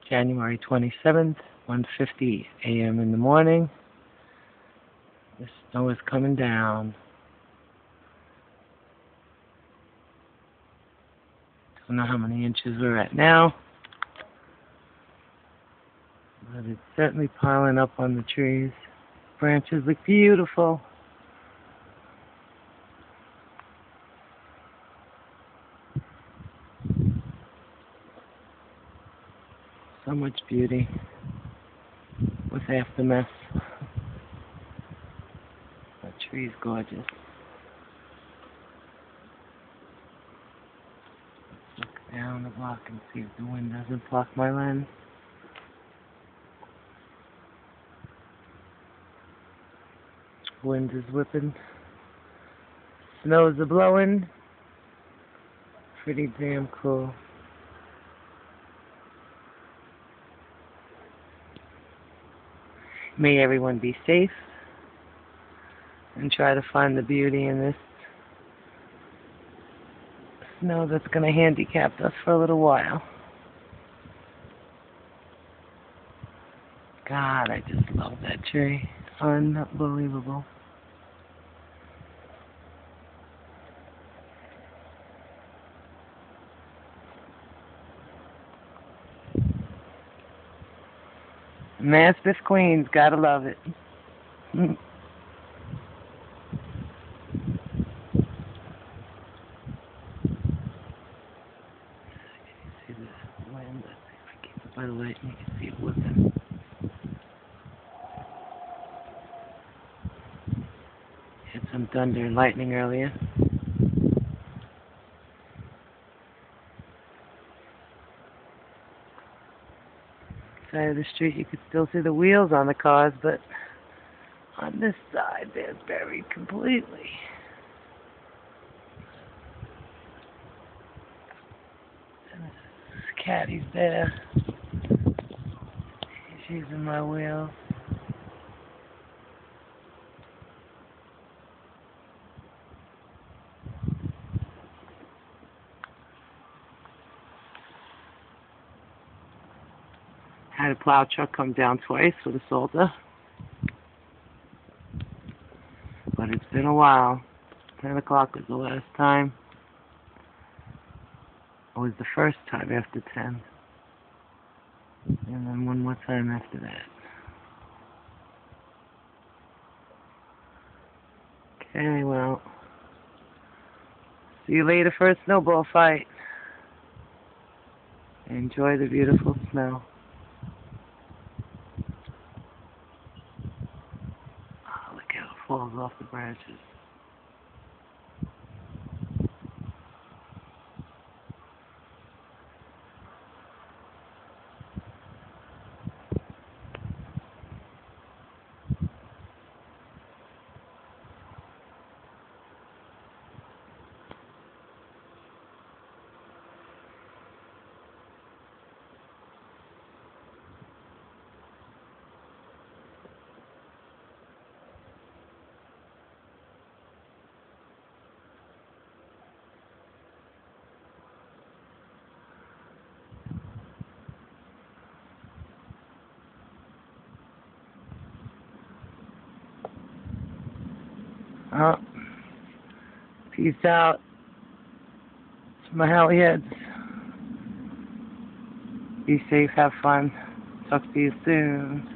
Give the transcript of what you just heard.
January 27th, 1:50 a.m. in the morning. The snow is coming down. Don't know how many inches we're at now, but it's certainly piling up on the trees. Branches look beautiful. So much beauty with half the mess. That tree's gorgeous. Let's look down the block and see if the wind doesn't block my lens. Wind is whipping. Snows are blowing. Pretty damn cool. May everyone be safe and try to find the beauty in this snow that's going to handicap us for a little while. God, I just love that tree. Unbelievable. Maspeth, Queens, gotta love it. See this wind? If I keep it by the light, you can see it whipping. Had some thunder and lightning earlier. Side of the street you could still see the wheels on the cars, but on this side they're buried completely. And this caddy's there. He's using my wheel. Had a plow truck come down twice with a Salter. But it's been a while. 10 o'clock was the last time. It was the first time after 10. And then one more time after that. Okay, well. See you later for a snowball fight. Enjoy the beautiful snow. Falls off the branches. Oh, peace out. It's my Halliheads. Be safe, have fun. Talk to you soon.